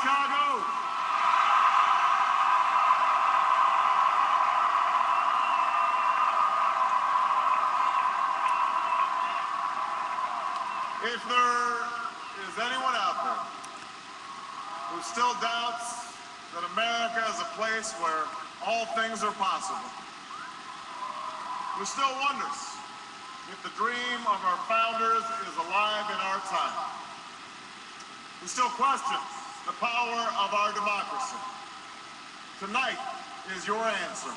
Chicago. If there is anyone out there who still doubts that America is a place where all things are possible, who still wonders if the dream of our founders is alive in our time, who still questions the power of our democracy, tonight is your answer.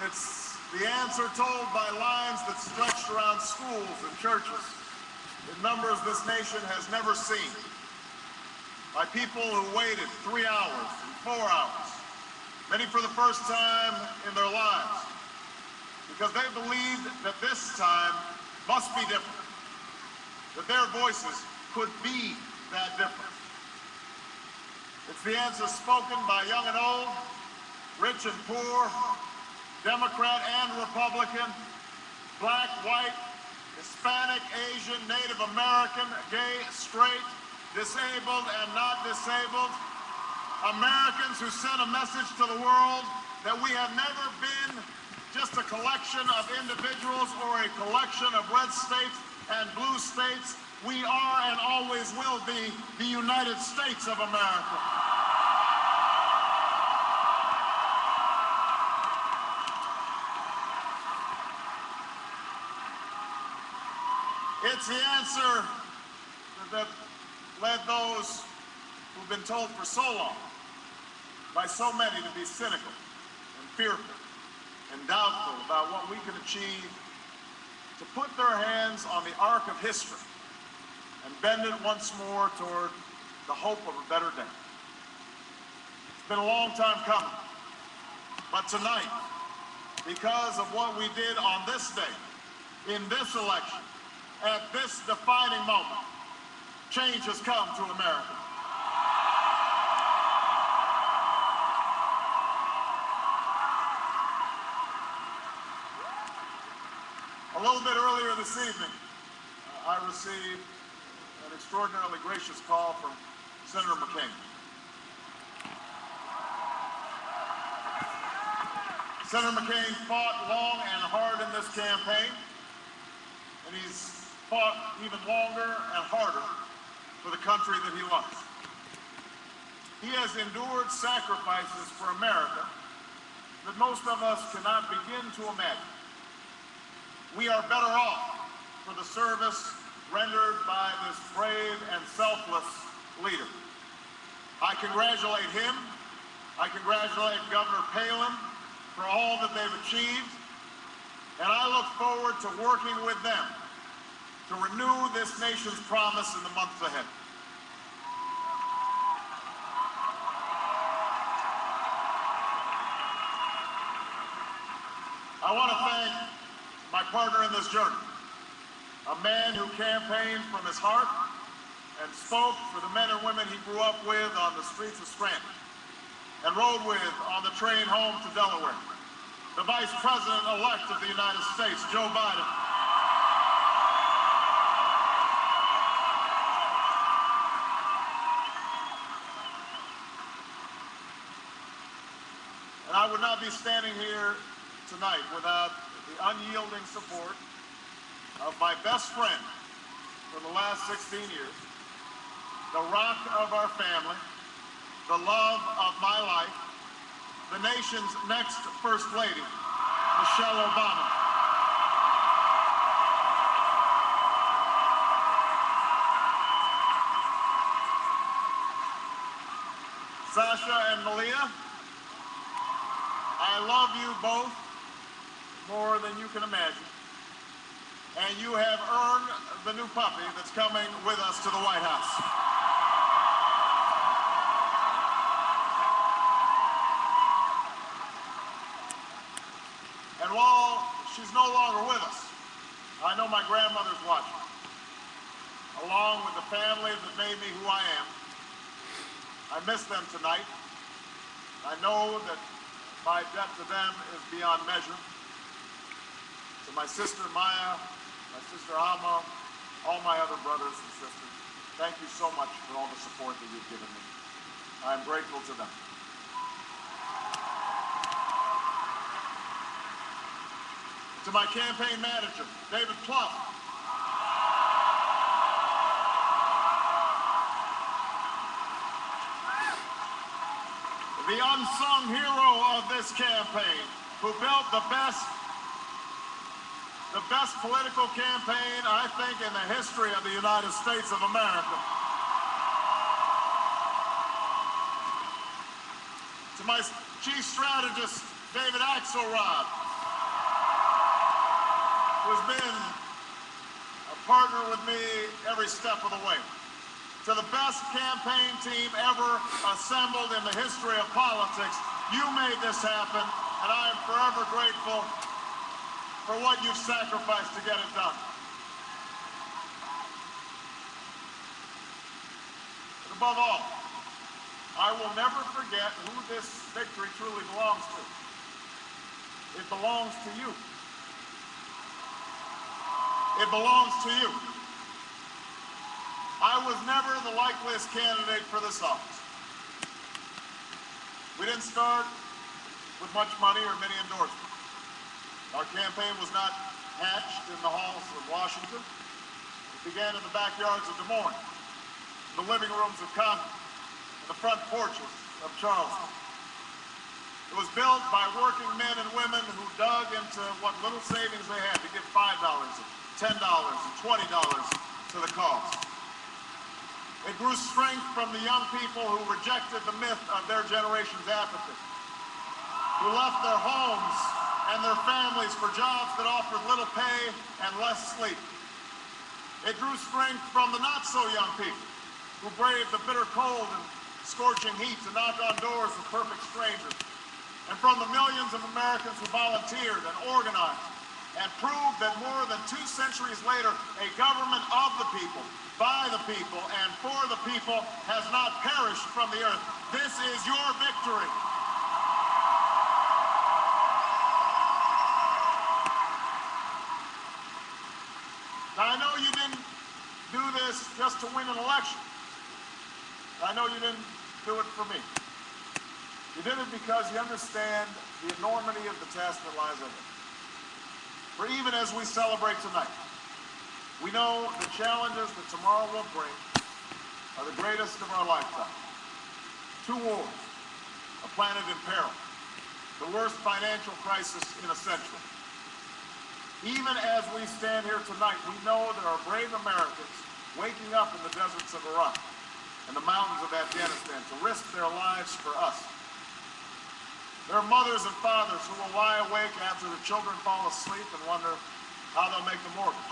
It's the answer told by lines that stretched around schools and churches in numbers this nation has never seen, by people who waited 3 hours and 4 hours, many for the first time in their lives, because they believed that this time must be different, that their voices could be that different. It's the answer spoken by young and old, rich and poor, Democrat and Republican, black, white, Hispanic, Asian, Native American, gay, straight, disabled and not disabled, Americans who sent a message to the world that we have never been just a collection of individuals or a collection of red states and blue states. We are and always will be the United States of America. It's the answer that led those who've been told for so long by so many to be cynical and fearful and doubtful about what we can achieve, to put their hands on the arc of history and bend it once more toward the hope of a better day. It's been a long time coming, but tonight, because of what we did on this day, in this election, at this defining moment, change has come to America. A little bit earlier this evening, I received an extraordinarily gracious call from Senator McCain. Senator McCain fought long and hard in this campaign, and he's fought even longer and harder for the country that he loves. He has endured sacrifices for America that most of us cannot begin to imagine. We are better off for the service rendered by this brave and selfless leader. I congratulate him. I congratulate Governor Palin for all that they've achieved, and I look forward to working with them to renew this nation's promise in the months ahead. I want to thank my partner in this journey, a man who campaigned from his heart and spoke for the men and women he grew up with on the streets of Scranton and rode with on the train home to Delaware, the Vice President-elect of the United States, Joe Biden. And I would not be standing here tonight without the unyielding support of my best friend for the last 16 years, the rock of our family, the love of my life, the nation's next First Lady, Michelle Obama. Sasha and Malia, I love you both more than you can imagine, and you have earned the new puppy that's coming with us to the White House. And while she's no longer with us, I know my grandmother's watching, along with the family that made me who I am. I miss them tonight. I know that my debt to them is beyond measure. To my sister Maya, my sister Alma, all my other brothers and sisters, thank you so much for all the support that you've given me. I am grateful to them. To my campaign manager, David Plouffe, the unsung hero of this campaign, who built the best political campaign, I think, in the history of the United States of America. To my chief strategist, David Axelrod, who's been a partner with me every step of the way. To the best campaign team ever assembled in the history of politics, you made this happen, and I am forever grateful for what you've sacrificed to get it done. But above all, I will never forget who this victory truly belongs to. It belongs to you. It belongs to you. I was never the likeliest candidate for this office. We didn't start with much money or many endorsements. Our campaign was not hatched in the halls of Washington. It began in the backyards of Des Moines, in the living rooms of Congress, and the front porches of Charleston. It was built by working men and women who dug into what little savings they had to give $5, $10, and $20 to the cause. It grew strength from the young people who rejected the myth of their generation's apathy, who left their homes and their families for jobs that offered little pay and less sleep. It drew strength from the not-so-young people who braved the bitter cold and scorching heat to knock on doors of perfect strangers, and from the millions of Americans who volunteered and organized and proved that more than 2 centuries later, a government of the people, by the people, and for the people has not perished from the earth. This is your victory. Now, I know you didn't do this just to win an election. I know you didn't do it for me. You did it because you understand the enormity of the task that lies ahead. For even as we celebrate tonight, we know the challenges that tomorrow will bring are the greatest of our lifetime. 2 wars, a planet in peril, the worst financial crisis in a century. Even as we stand here tonight, we know there are brave Americans waking up in the deserts of Iraq and the mountains of Afghanistan to risk their lives for us. There are mothers and fathers who will lie awake after their children fall asleep and wonder how they'll make the mortgage,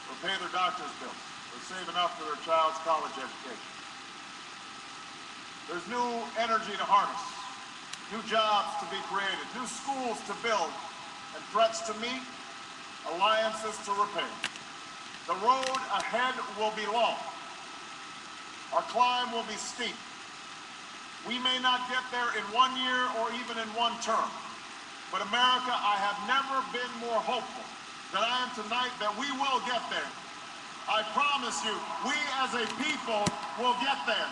or pay their doctor's bills, or save enough for their child's college education. There's new energy to harness, new jobs to be created, new schools to build, and threats to meet, alliances to repair. The road ahead will be long. Our climb will be steep. We may not get there in 1 year or even in 1 term. But America, I have never been more hopeful than I am tonight that we will get there. I promise you, we as a people will get there.